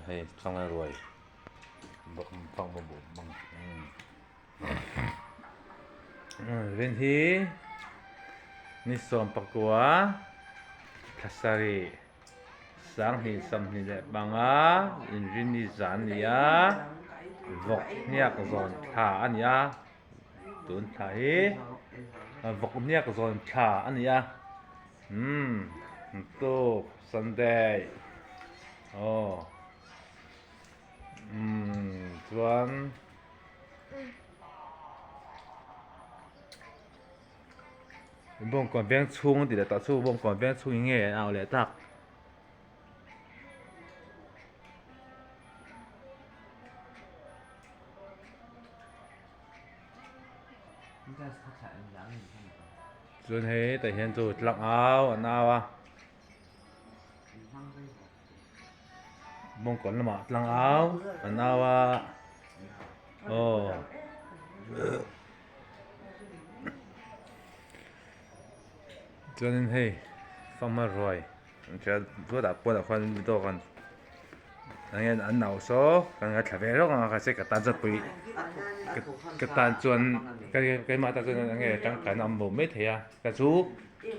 hay xong rồi phong một bộ bằng bên hi ni som pakua thasari sang hi sam ni le banga in rin ni zan nia vok niak zon tha ania tun tha hi vok niak zon tha ania to Sunday oh chuan bông còn ven chung thì là tạo chu bông còn ven chung nghe nào lẽ tạc chuan thế tại hiện tụt lặng áo nào à bông còn là mà lặng áo nào à oh cho nên hey phong mà rồi cho vừa đã qua đã khoan video còn anh ăn nào số còn cái thằng bé đó cái sẽ cái tan rất bự cái tan chuan cái mà tan chuan anh nghe chẳng cái nằm bụng mấy thế à cái chú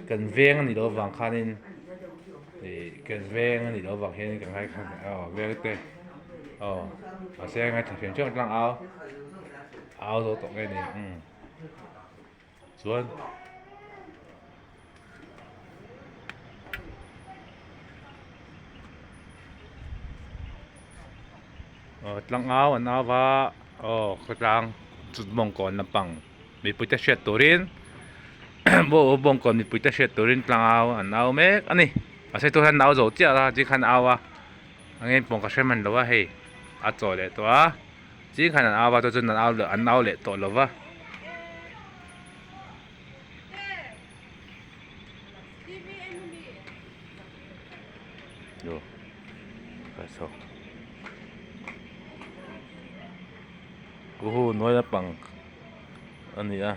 cần ven thì đó vàng khai nên thì cần ven thì đó vàng hiện cần hay không ven cái mà xe ngay thằng trước đang áo rồi tụng cái này chuan tlang áo anh áo và cái tlang chút bông còn là bằng bị bụi tách sét torin bộ bông còn bị bụi tách sét torin tlang áo anh áo mấy anh này sẽ tôi hắn áo rồi chứ là chỉ khăn áo anh em bông cái xem mình đâu à hay rồi đấy tôi chỉ khăn áo và tôi chân anh áo lệ tôi đâu à rồi cái số cô nói là bằng anh ấy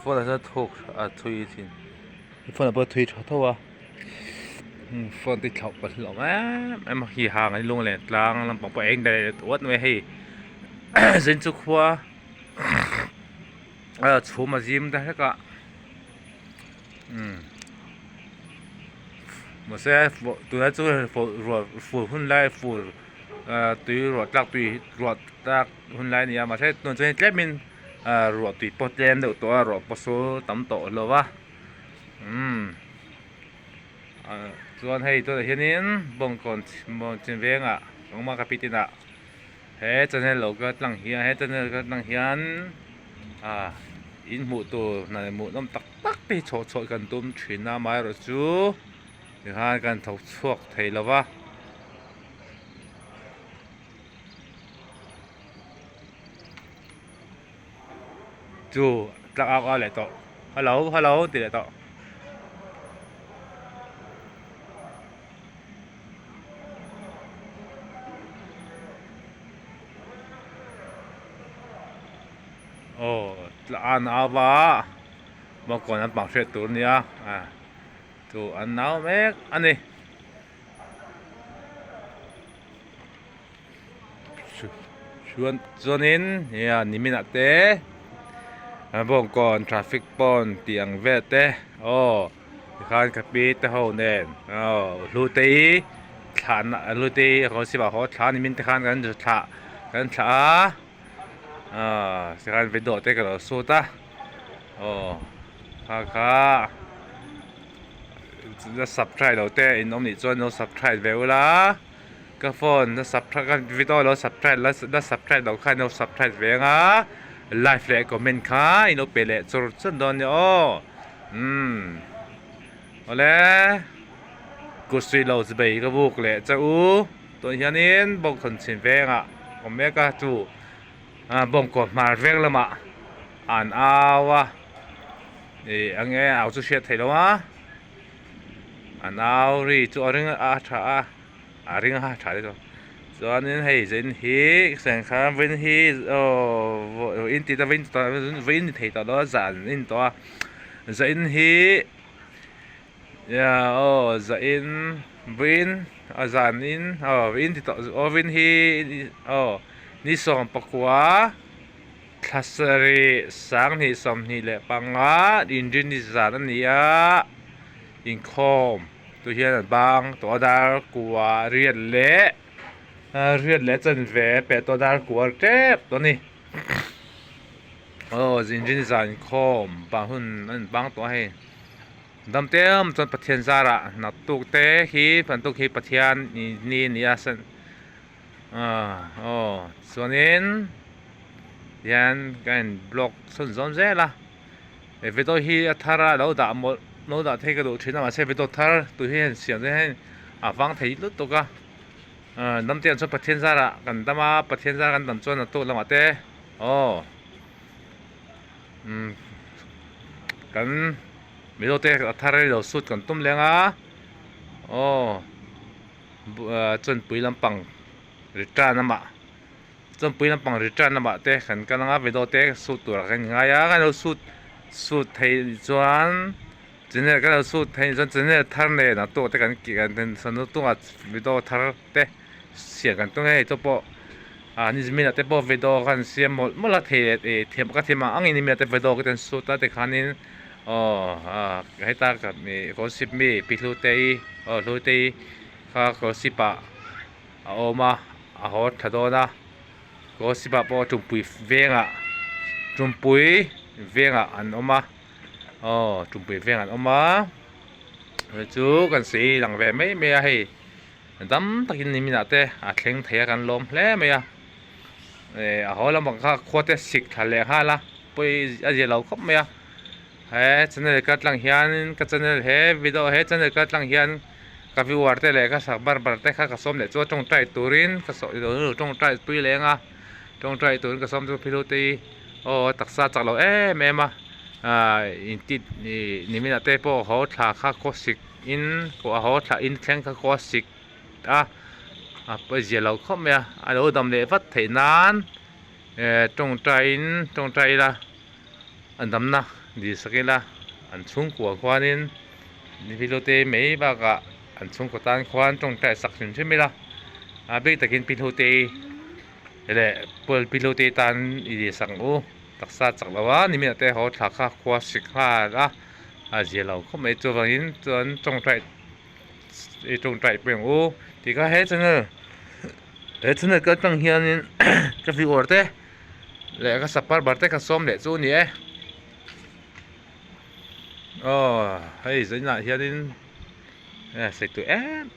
phone là thuốc thuê thì phone là bao thuê cho thôi phone thì chọc bật lỏng em mặc gì hàng ấy luôn lên lang làm bằng anh đây tuốt mới hay dân chúc khoa chú mà zim đó hết cả mà sẽ tụi nó chú phụ hun lại phụ tùy ruột tác hun lại này mà sẽ tuần chơi chết mình ruột tùy pot đen đượcตัวruột pot số tắm tổ rồi vảส่วนให้ตัวเห็นนี้บงก่อนบงจินเวงบงมากระปิตินะเฮ้จนให้เราก็ตั้งเฮียเฮ้จนก็ตั้งเฮียนอินหมูตัวนั่นหมูน้ำตักไปโฉดกันตุ้มchuyểnน้ำไม้รจูเดี๋ยวหากันถกชวกไทยแล้ววะจูตักเอาอะไรต่อฮัลโหลติดอะไรต่อanh áo vả mà còn anh bảo sẽ tụi nhá tụi anh áo mấy anh đi cho nên nhìn mình thế bông còn traffic bon tiếng về thế khan cà phê thế hậu nên lưu tây lưu tây họ sẽ bảo họ thán mình khanกันthả sẽ ăn video tới cái đó số ta nó subscribe đầu tiên in ông này cho nó subscribe về là cái phone nó subscribe cái video nó subscribe nó subscribe đầu khai nó subscribe về like like comment khá in nó bể lệ cho chân đó nhở oleกูสุยเราจะไปก็บุกเลยจะตัวนี้บอกคนเชียงแวงผมไม่กล้าจูบงกดมาเวกแล้วมาอ่านวะอันนี้เอาจุดเช็ดให้แล้ววะอ่านรีจุดเรื่องเรื่องถ่ายได้ตัวส่วนนี้ให้จินฮีแสงข้ามวินฮีอินติดวินตัววินที่ตัวจันอินตัวจินฮีจะอินวิน azanin in ti to ovin hi ni som pakwa thasari sang ni som ni le panga injin ni zan ania in khom tu hian bang to dar kwa riat le chen ve pe to dar kwa tep to ni injin zan khom ba hun an bang to hai dam tem chon pathian zara na tuk te hi pan tuk hi pathian ni asan chuanin yan kan block son zon zela e vedo hi athara lo da mo no da thei ka do thina ma se vedo thar tu hian siam de hen awang thei lut to ka dam tem chon pathian zara kan dama pathian zara kan dam chon na to lama te kan vedo te athara lo sut kan tum lenga chon pui lampang return nama chon pui lampang return nama te kan kalanga vedo te sut tur kan ngaya kan lo sut thei chuan chine kan lo sut thei chuan chine thar ne na to te kan ki kan den san to a vedo thar te sia kan tung hei to po ni zmin te po vedo kan siam mo la thei e them ka thema angin mi te vedo ka ten sut ta te khanin hei ta ka mi ko sip mi pilu te lu te kha ko sipa oma a hot thadona ko sipa po tumpui venga an oma tumpui venga an oma chu kan sei lang ve mai me a hei dam takin ni mina te a thleng thei kan lom hle me a a holam bang kha khote sik thale ha la poi a je lo khop me a he channel ka tlang hian ka channel he video he channel ka tlang hian ka viewer te le ka sak bar te kha ka som le chu tong tai turin ka so tong tai pui lenga tong tai turin ka som chu philu te taksa chak lo me ma in ti ni mina te po ho thla kha ko sik in ko ho thla in thleng kha ko sik pa je lo khop me a lo dam le vat thei nan tong tai la an dam na di sakela an chung kwa khwanin ni pilote mei ba ka an chung ko tan khwan tong tai sak sin chimila be takin pilote le pol pilote tan I sang u taksa chak lawa ni mi te ho thla kha khwa sik kha la a je lo khom me chu wangin chuan tong tai peng u ti ka he chana ka tang hianin ka viewer te le ka sapar bar te ka som le chu ni hei zaina hianin se tu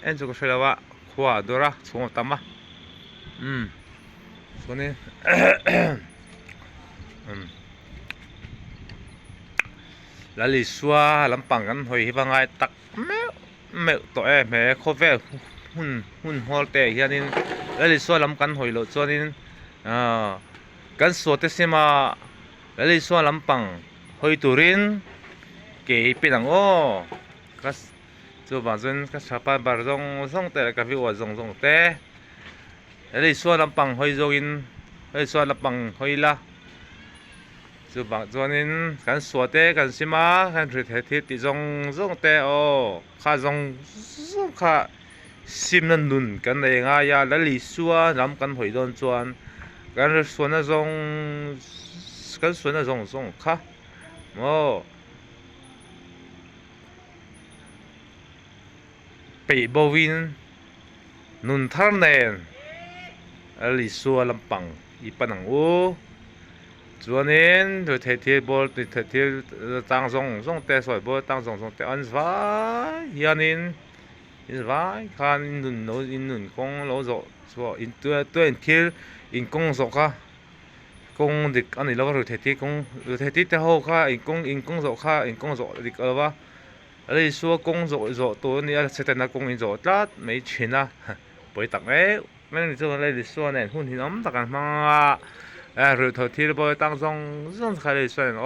en chu ko shelawa khwa dora chung tama chuanin lali suwa lampang kan hoi hi wangai tak me to me khove hun hol te hianin lali suwa lam kan hoi lo chuanin kan so te sima lali suwa lampang hoi turin ke pinang kas chu bang chun ka sapa bar zong te ka vi wa zong te lali suwa lampang hoi zongin lali suwa lampang hoi la chu bang chuanin kan suate kan sima kan thri the ti zong te kha zong kha sim nan nun kan nei nga ya lali suwa lam kan hoi don chuan kan suana zong kha pe bowin nun thar nen lali suwa lampang ipanang chuanin the bol the tang zong te soi bol tang zong te an vai hianin in vai khan nun kong lo zo so in tu thil in kong zo ka kong dik ani lo ru the kong the te ho kha in kong zo kha in kong zo dik alwa lali suwa kong zo to ni a setana kong in zo tlat mai china poi tak men chu lali suwa nen hun hin am takan ma rồi thôi thì bây tăng song khai lên xuân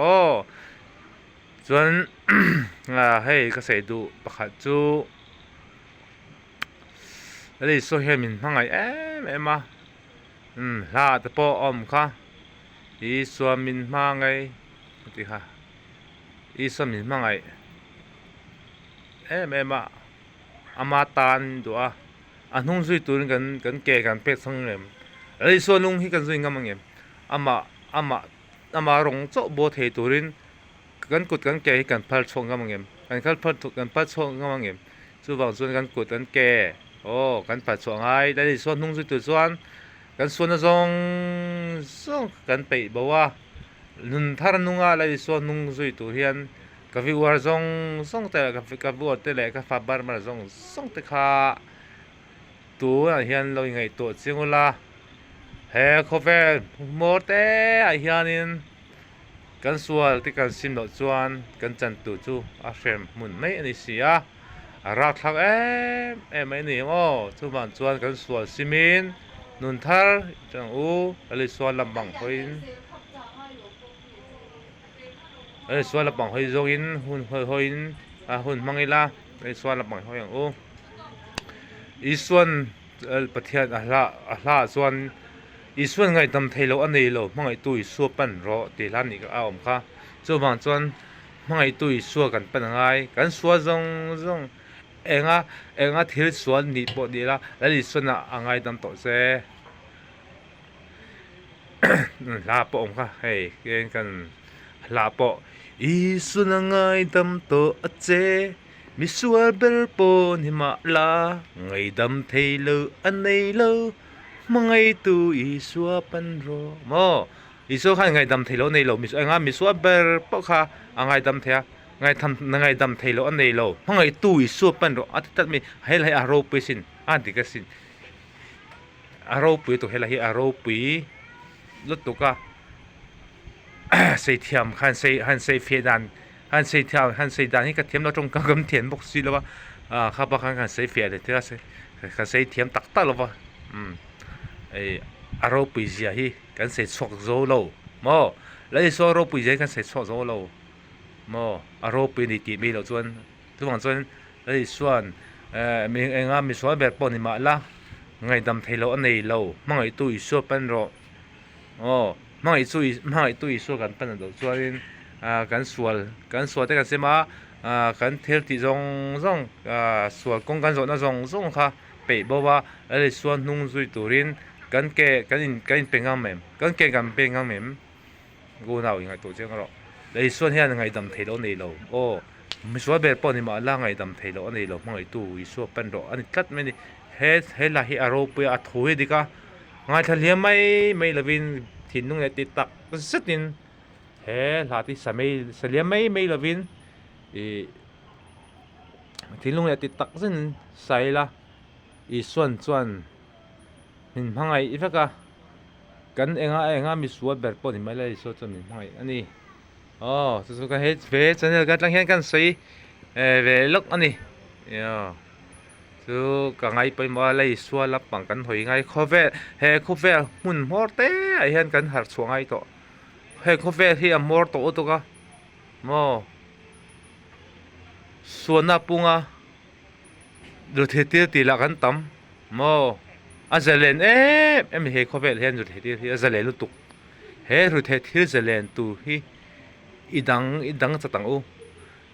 xuân hay cái sẽ đủ bạc hạt chú lấy số hiện mình hàng ngày em mà là tập bộ kha ý số mình hàng ngày thì ha ý số mình hàng ngày em mà amatan doa an hung zui tur kan ke kan pek sang lem ai so nung hi kan zui ngamang em ama rong cho bo thei turin kan kut kan ke hi kan phal chong ngamang em kan phal chong ngamang em chu bang chuan kan kut kan ke kan phal chong ai dai so nung zui tu chuan kan suan zong kan pe bawa nun thar nunga lai so nung zui tu hian ka vi war zong te ka bu te le ka fa bar mar zong te kha tu hian lo ngai to chingula he khovel mo te hianin kan sual ti kan sim lo chuan kan chan tu chu a frem mun mai ani sia ra thak em ai ni chu ban chuan kan sual simin nun thar chang u ali sual lambang hoin ai sual lambang hoi zongin hun hoin hun mangila ai sual lambang hoi ang u isuan pathian ahla chuan isuan ngai dam theilo anei lo mangai tu isu pan ro ti lan ni ka aom kha chu bang chuan mangai tu isu kan pan ngai kan suwa zong enga thil sual ni po ni la lali suana angai dam to se la po om kha hei kan la po isu na ngai dam to ache mi sual bel po ni ma la ngai dam theilo anei lo mangai tu isua pan ro mo isu khan ngai dam theilo nei lo mi nga mi sual bel po kha angai dam thea ngai dam theilo anei lo mangai tu isu pan ro atat mi hel hai aro pesin dikasin aro pu to hela hi aro pu lot to ka sei thiam khan sei phiedan han sei thiam han sei dan hi ka thiam lo trong kam kam thian bok si lo wa kha ba khan sei phia de thira se ka sei thiam tak ta lo wa ai aro pu zia hi kan sei chok zo lo mo lai so ro pu zia kan sei chok zo lo mo aro pu ni ti mi lo chuan tu bang chuan lai suan mi enga mi so ber po ni ma la ngai dam theilo anei lo mangai tu isu pan ro mangai tu isu kan pan do chuan kan sual te kan sema kan thel ti zong sual kong kan zo na zong kha pe bowa ale suan nung zui turin kan in pengam mem kan ke kan pengam mem go naw ingai to cheng ro le suan hian ngai dam theilo nei lo mi sual ber po ni ma la ngai dam theilo nei lo mangai tu isu pan ro ani tlat me ni he la hi aro pu a thoi dika ngai thaliam mai lovin thin nung le ti tak sitin he la ti samei saliam mai lovin thin nung le ti tak sin sai la i suan chuan min hangai ifaka kan enga mi suat ber po ni mai lai so chuan min hangai ani chu ka he ve channel ka tlang hian kan sei ve lok ani chu ka ngai pai ma lai sual la pang kan hoi ngai khovel mun mor te ai hian kan har chuangai to he khovel hi a mor to ka mo suana punga ru the ti la kan tam mo azalen em he khovel hian ru the hi azalen lu tuk he ru the thil zalen tu hi idang chatang u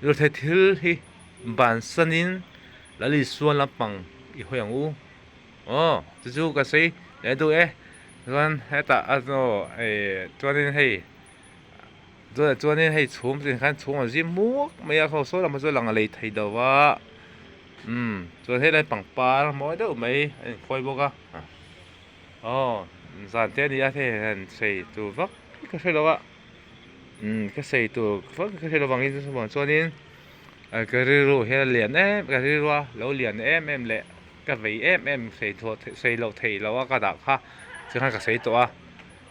ru the thil hi ban sanin lali suan lapang i hoyang u chu ka sei le du ron heta ano chuanin hei chuanin hei chhum tin khan chhum ji mu maya kho so lam zo lang lei thei dawa chuan he lai pang par moi deuh mai khoi boka zan te ni a the han sei tu vak ka sei dawa ka sei tu vak ka sei dawa ngin so bon chuanin cái rìu he liền cái rìu lâu liền em lệ cái vậy em xây lâu thầy lâu cái đạo ha chứ không cái xây tổ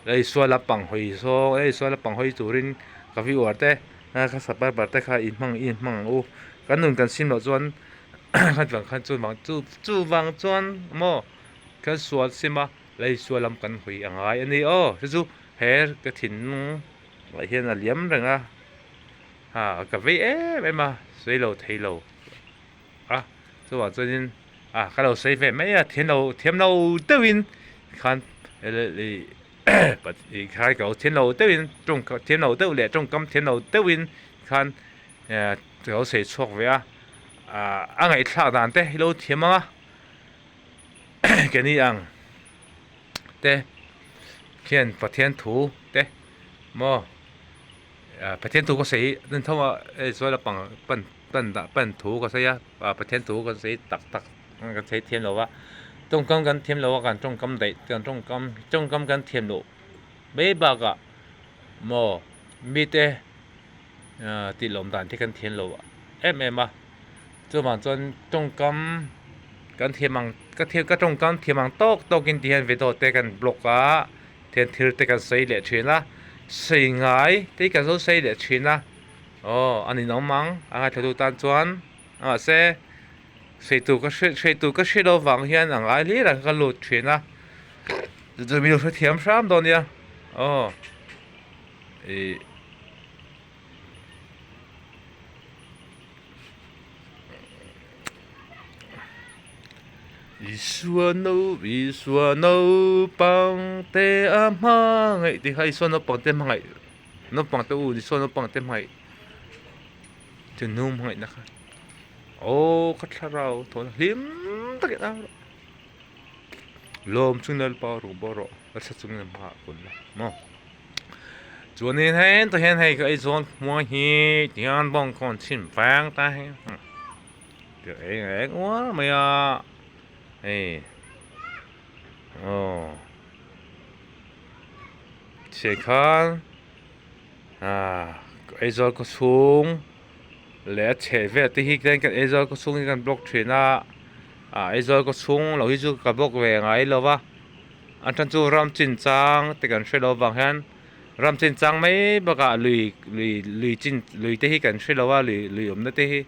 đây xua là bằng hồi số đây xua là bằng hồi chủ rin cái vị ở đây cái sắp bắt bắt cái in mang cái nung cái sim lo chuan cái chuan bằng chu vang chuan mo cái xua sim mà đây xua làm cái hồi ang ai anh đi chứ he cái thìn lại hiện là liếm rồi cái vậy em mà水路提路就話最近嗰度水費咩田路對面看你睇個田路對面種田路對面種咁田路對面看有時錯嘅係差但係路田啊 cái này ăn thế khiên phát thiên thủ thế mò phát thiên thủ có sĩ nên thông mà rồi là bằng bần thủ có sĩ à phát thiên thủ có sĩ tắc cái sĩ thiên lộ á trung camกันthiên lộกันtrung cam đấyกันtrung camกันthiên lộ mấy bà cả mò mi têตีลมด่านที่กันเทียนโลà cho mà cho trong camกันเทียมังก็เทียก็ตรงกันเทียมังโตกินเทียนเวทเตกันบล็อกอ่ะเทียนทิลเตกันใส่เหลี่ยชินละใส่ไงเตกันโซ่ใส่เหลี่ยชินละอ๋ออันนี้น้องมังอ่ะเธอดูตาจวนเซ่ใส่ตัวก็ใช้เราวางเฮียนอ่ะไอ้นี่แหละก็หลุดชินละจะมีเราเทียมซ้ำตอนเนี้ยอ๋อvì xua nâu bằng tê ama ngày thì hay xua nâu bằng tê ngày nó bằng tê u thì xua nâu bằng tê ngày chừng nung ngày nè ô cắt ra rau thôi hiếm tất cả đó lom chung nel bao rồi bao rồi ở sát chung nel bao còn là mo cho nên hen tôi hen hay cái zone mua hi tiền bong con chim vàng ta hay cái quá mày à sẽ khăn cái giờ có xuống lẽ chế về thì hiện cái cái giờ có xuống cái blockchain cái giờ có xuống là cái chỗ cái block về ngay lo va anh chân chú ram chín trang thì cái sẽ lo bằng hen ram chín trang mấy bác cả lùi thì cái sẽ lo va lùi đó thì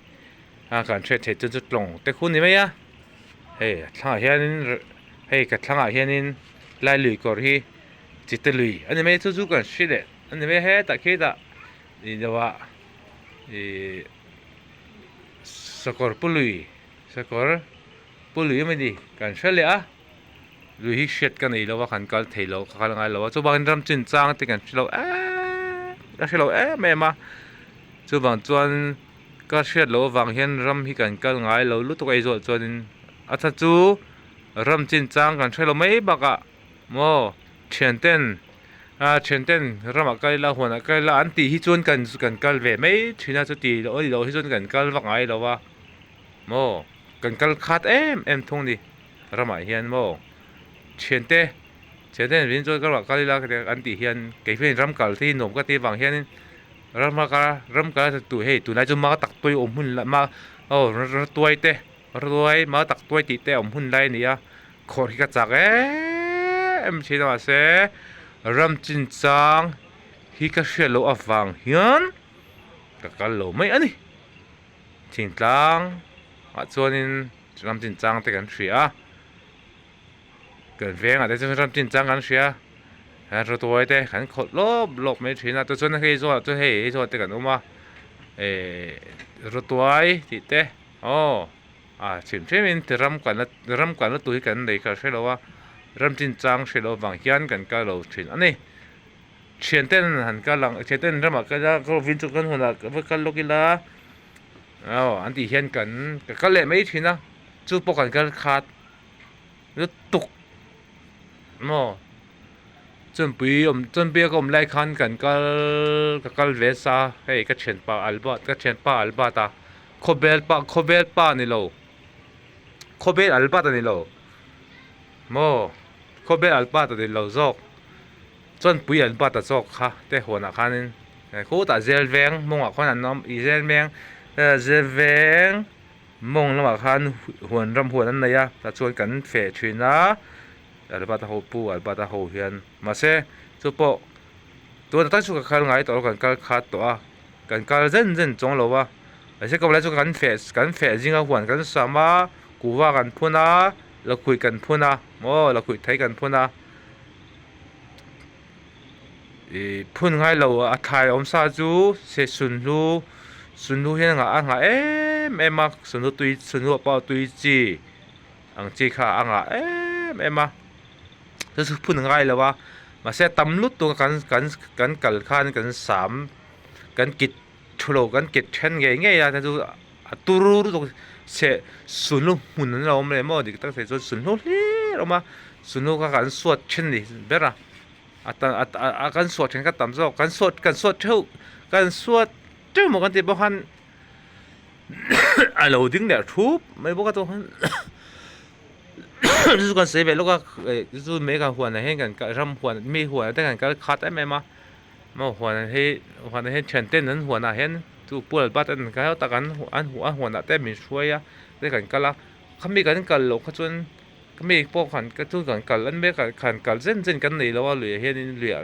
cái sẽ chế chút lỏng thì khuôn như mấy á thằng hiền cái thằng hiền lại lùi cỏ hi chỉ tự lùi anh em chú cái gì đấy anh em hết tại khi đó thì đó thì sakor pului mới đi cái sẽ lẽ lùi hi shit cái này là khăn cái thấy lo cái ngay lo chú bạn làm chân trang thì cái lo cái lo mẹ mà chú bạn chọn cái shit lo vàng hiền làm hi cái ngay lo lúc tôi rồi chọn thật chú ram chín trangกันใช่เราไม่บักอะโม่เชียนเต้นรำกันละหัวนะกันละอันตีฮิจวนกันเวไม่ชินะจุดตีเราฮิจวนกันวักไงเราวะโม่กันขาดทงดิรำเฮียนโม่เชียนเต้นวินจวนกันวักกันละอันตีเฮียนเกี่ยวกับรำกันที่หนุ่มก็ตีวังเฮียนรำกันตัวตัวนายจุมาตักตัวอมหุ่นละมาตัวเต้รวยมาตักตัวตีเตะอมหุ่นไรเนี่ยขอที่กระจักชินว่าเสรำจินจังฮิกาเชลโลอฟังเฮียนกันโลไม่อันนี้จินจังส่วนนี้รำจินจังแต่กันเสียเกิดเวงแต่จะรำจินจังกันเสียรถตัวเตะขันขดลบไม่ชินตัวส่วนนั้นให้ส่วนแต่กันออกมารถตัวตีเตะชิมมันจะรำกันแล้วตัวกันเลยก็ใช่แล้วว่ารำจินจังใช่แล้วบางยันกันก็เราชิมอันนี้เชียนเต้นหันก็หลังเชียนเต้นรำก็จะก็วินจุกันหัวละก็กันลูกกีฬาอันที่เห็นกันก็เละไม่ชินนะจูบปกันก็ขาดแล้วตุกจนปีก็ไล่คันกันก็เวซ่าให้ก็เชียนป่าอัลบาตาโคเบลป้านี่เราโคเบลอัลบาตานี่เราโคเบลอัลบาตานี่เราจอกจนปุยอัลบาตาจอกค่ะแต่หัวหน้าคันนี่คู่ตาเซลเวงมองว่าคนนั้นน้องอีเซลเวงมองแล้วว่าคันหัวนั้นเลยแต่ชวนกันเฟะชินะอัลบาตาหูปูอัลบาตาหูเฮียนมาเซ่จุปตัวตั้งชุกกันไงตัวกันขาดตัวกันเร่นจงเราว่าไอ้เจ้าก็เลยจุกันเฟะจริงอ่ะหัวกันสามากูว่ากันพูนะเราคุยกันพูนะเราคุยไทยกันพูนะพูนไงเราไทยอมซาจูเสสุนลูเห็นงะมาสุนลูเป่าตุยจีจีค่ะมาจะพูนไงเราว่ามาเสตำลุดตัวกันกัลคานกันสามกันกิดชุโลกันกิดเช่นไงแต่ดูตูรูตัวเสสุนลูหุ่นเราไม่ได้ดิตั้งแต่จนสุนลู ออกมาสนุกกันสวดเช่นนี้เบล่ากันสวดเช่นกันตามจอกกันสวดเท่าหมดกันที่บ้านเราดึงเดี๋ยวทุบไม่บอกกันตัวรู้กันเสียไปแล้วก็รู้ไม่กันหัวนะเห็นกันก็รำหัวมีหัวแต่กันก็คัดได้ไหมมาหัวนะเห็นเฉินเต้นนั้นหัวนะเห็นทุกปวดบ้านนั้นก็ตะกันหัวนะแต่มีช่วยอะได้กันก็ละเขามีกันกันหลงเขาจนก็มีพวกกันทุกกันแล้วไม่กันเส้นกันนี่แล้วว่าเหลือเห็นเหลือ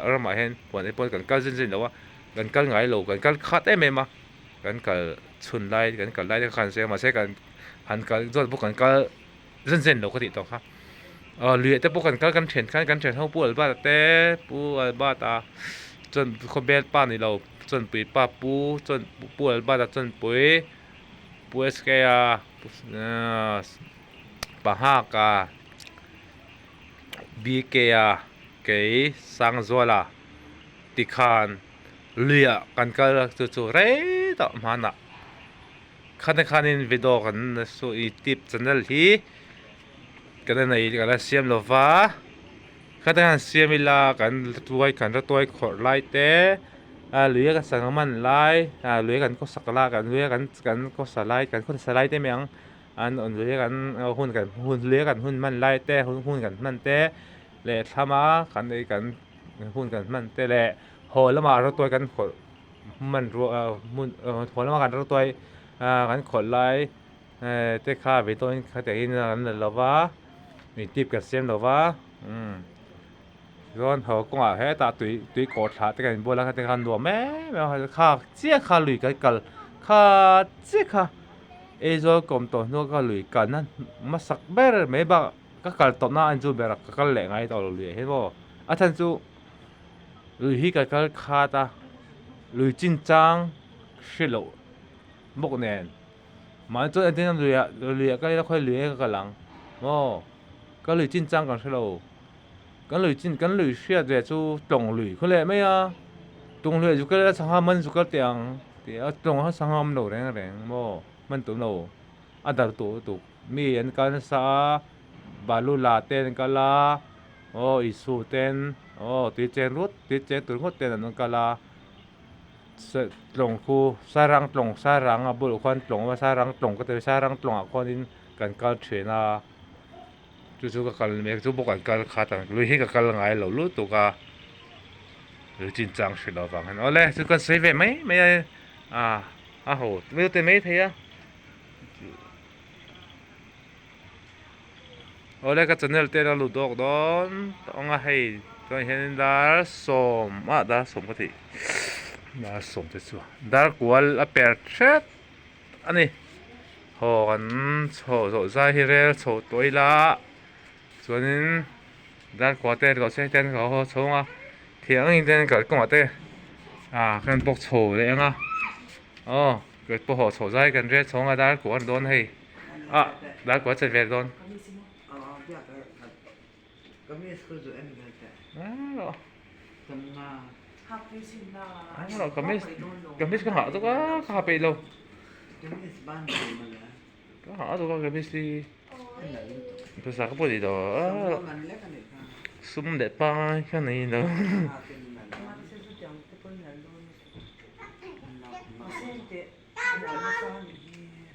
เรามาเห็นหัวในปวดกันเส้นแล้วว่ากันไงหลงกันคัดได้ไหมมากันชุนไล่กันไล่กันเสียมาใช้กันหันกันจนพวกกันเส้นเราก็ติดต่อครับเหลือแต่พวกกันเฉียนเขาปวดบ้าแต่ปวดบ้าตาจนเขาเบ็ดป้านี่เราจนปีป้าปูจนปวดบ้าตาจนปุยสเกียปะฮากาบีเกียเกยสังโซลาติคานเหลือกันก็จู่ๆเร่ต่อมาหนักคันวิดีโอกันสู่อีทิปชแนลที่กันในกันเสียมโลวาคันเสียมิลากันตัวขอไล่เตะเหลือกันสังมันไล่เหลือกันก็สักลากันเหลือกันก็สไลด์กันคนสไลด์ได้ไหมยังเหลือกันหุ่นเหลือกันหุ่นมันไล่เตะหุ่นกันมันเตะเละทำมากันในกันหุ่นกันมันเตะเละโหแล้วมาเราตัวกันขดมันรัวหุ่นโหแล้วมากันเราตัวกันขดไล่เตะข้าไปตัวเขาแต่ที่นั่นเราว่ามีทิปกับเสียมเราว่าร้อนเขาก็ให้ตาตุยกอดขาแต่กันบัวแล้วแต่กันรัวแม่ข้าเจี๊ยข้าลุยกันข้าเจี๊ยข้าโจกลมตัวนู้นก็ลุยกันนั่นมาสักเบอร์ไม่บ้าก็กันตบหน้าอันจูเบอร์ก็แหลงไงต่อลุยเห็นบ่อาจารย์จูลุยกันข้าตาลุยจริงจังชิโร่บกแน่นมันจนอันที่นั่นลุยก็เลยค่อยลุยกันหลังก็ลุยจริงจังกันชิโร่กันลุยเชื่อแต่จูตรงลุยเขาเลยไม่ตรงลุยจูก็เลยสังหารมันจูก็เตียงตรงเขาสังหารมันแรงมันตัวโนอันดับตัวมีอันกันซาบาลูลาเต้นกันละอิสุเต้นตีเจรุดตีเจตุรุดเต้นนั่นกันละตรงคูสารังตรงสารังบุรุษคนตรงว่าสารังตรงก็แต่สารังตรงคนนี้กันเชน่าจู่ๆก็กันเมฆจู่บอกกันขาดลุยให้กันไงเรารู้ตัวก็หรือจริงจังสิเราฟังกันเอาเลยจู่กันเซฟไหมไม่โหไม่รู้แต่ไม่เทียเอาเลยก็จะเนลเตอร์ลุดอกดอนต้องให้ตัวเห็นดาร์สมดาร์สมก็ทีดาร์สมที่สุดดาร์กวอลอเปอร์เชตอันนี้โหกันโชว์ใจฮิเรลโชว์ตัวละส่วนนี้ดาร์กวอเตอร์ก็ใช้เต้นเขาโชว์เที่ยงอินเต้นก็กวอเตอร์กันปกโชว์เลยเกิดปกโชว์ใจกันเรียกโชว์ดาร์กวอลโดนให้ดาร์กวอลจะเวทโดนgamis ka nga to ka kape lo ka to ka gamis di basta ka po dito sum de pa ka na yun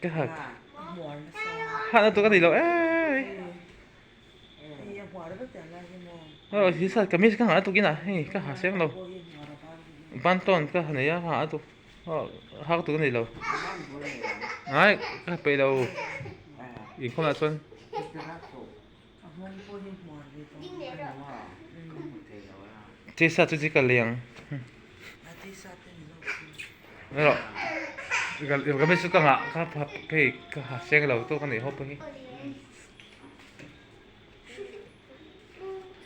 ka na to ka dito hisa gamis ka nga to gina ka haseng lo banton ka naya ha to ha to ka nilo ay ka pe lo in ko na son tisa tu ji ka liang no ga me su ka nga ka pe ka haseng lo to ka ni ho pe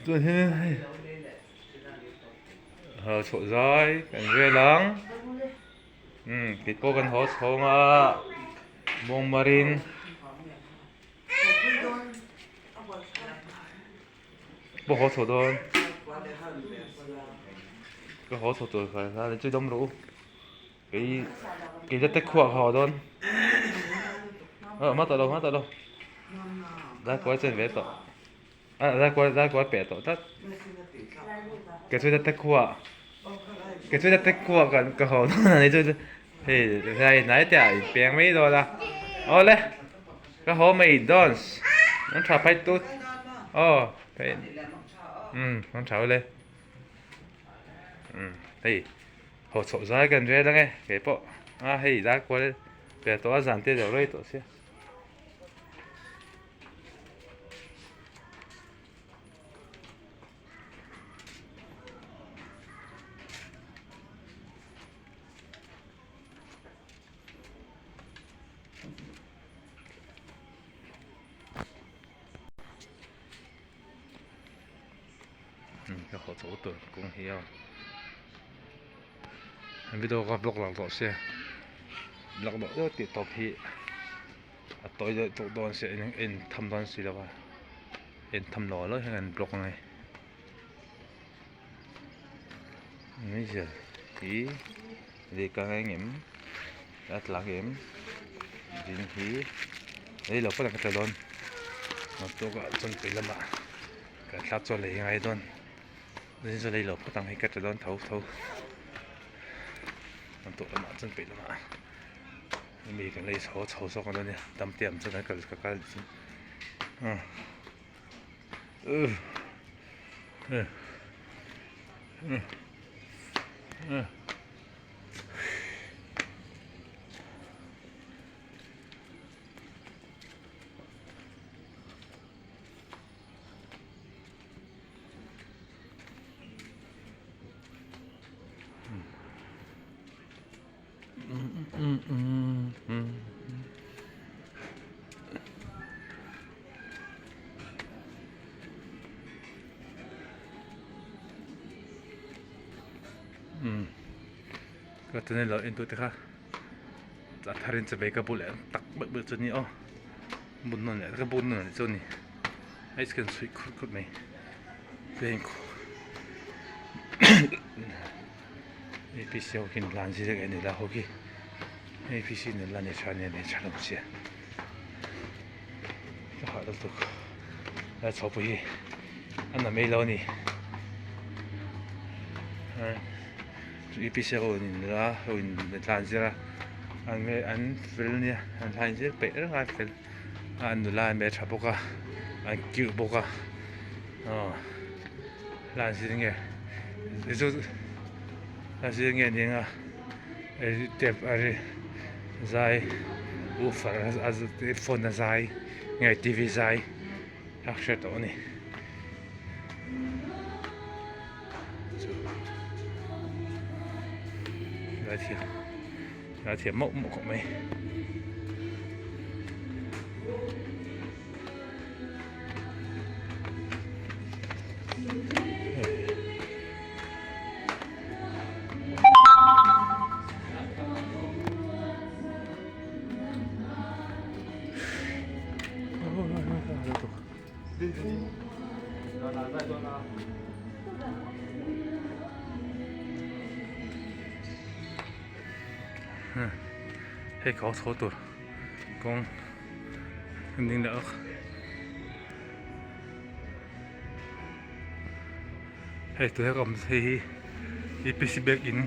tu he chỗ roi cảnh ghê lắm thịt cô cần hốt không bông marin bông hốt chỗ đôn cái hốt chỗ tuổi phải ra đến chơi đông đủ cái rất tách khoa họ đôn mắt tao đâu đã có trên vé tao ra qua bẻ tổ tắt cái chuyện tắt qua cái chuyện tắt qua cái hồ nó này chứ thì này nãy tiệt bẻ mấy đồ là ô lê cái hồ mấy đòn nó chả phải tốt phải nó chả lên thì hồ sổ ra gần đây đó nghe cái bộ hay ra qua đây bẻ tổ giảm tiền rồi tổ xe cái hồ sổ tổ cũng hiểu video có blog làm tổ xe blog đó tiệt tập hi tôiจะตอนเสียเอ็นทำตอนสิแล้วว่าเอ็นทำหล่อแล้วให้กันบล็อกไงนี่สิที่เด็กกันเงี้ยรัดหลังเงี้ยดินที่นี่เราก็ต้องกระโดดเราตัวก็จนไปละมาก็ทับจนเลยยังไงโดนนี่จะเลยเราก็ต้องให้กระโดดเท่าเราตัวละมาจนไปละมามีกันเลยโชว์ซอกกันแล้วเนี่ยตำเตียมจนนั้นก็ก็ตอนนี้เราเอ็นตัวที่ค่ะจะทารินจะไปกับบุญแล้วตักเบิดจนนี้บุญนั่นแหละก็บุญนั่นแหละจนนี้ไอ้สกันสวยคุดไหมเป็นกูไอ้พี่เสียวกินร้านที่เด็กนี่ละโอเคไอ้พี่สิเนี่ยร้านเนี่ยชาลงเสียก็หาตัวแล้วชอบไปอันนั้นไม่เล่านี่อีพีเซอร์นี่ละอินทานซิระอันฟิลเนี่ยอันทานซิเป๊ะแล้วอันฟิลอันดูแลอันเบชบุกะอันคิวบุกะลานซิเนี่ยจู่ลานซิเนี่ยเนี่ยเต็มอะไรใจอูฟร์az telefonใจเนี่ยทีวีใจฮักเชตตัวนี้là thiệt mộng của mày hay có số tuổi con nhưng đỡ hay tôi có thấy EPC back in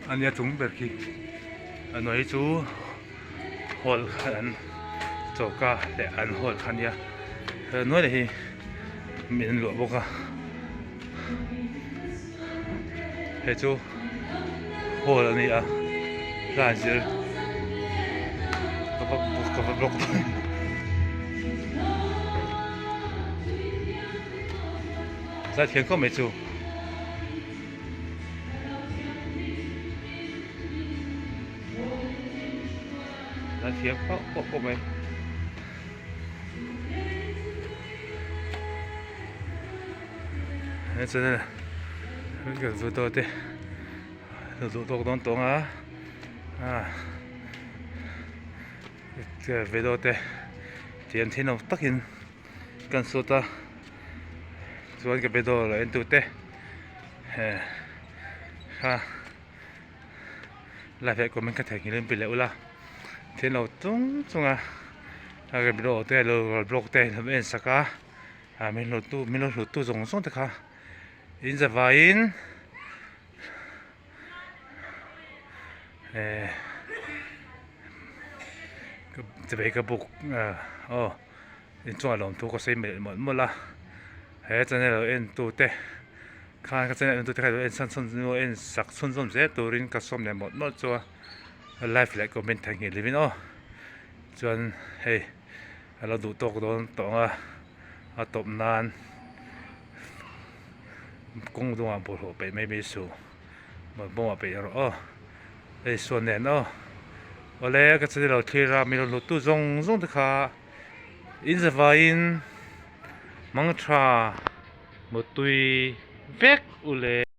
anh nhà chúng bật kì anh nói chú hol khăn cho cả để anh hol khăn ya nói là thì mình lụa bốc à hay chú hol này à là gì có blok thôi ra thiên không mấy chú ra thiên có mấy nên cho nên là cái rồi tôi thế rồi tôi đón tống cái video thế tiền thế nào tất nhiên cần số ta rồi cái video là anh tụt thế lại phải của mình cái thành lên bị lẽo la thế nào tung cái video thế là blog thế là bên saka mình lột tu giống xong thì khá in giờ vainจะไปกระบุกin chua lòng tu có xây mệt một la hết cho nên là in tu tê khai cái chân tu tê khai in sân sân in sạc sân sân dễ tu rin cái xóm này một chua life lại của mình thành hiện living chuan heyเราดูตกโดนตองตบนานกุ้งตัวบุหรี่ไปไม่มีสูมันบ่มาไปแล้วส่วนเนี่ยวันแรกก็จะเราที่เรามีรถตู้จงที่ขาอินสวายินมังทราหมดตุยเวกอุเล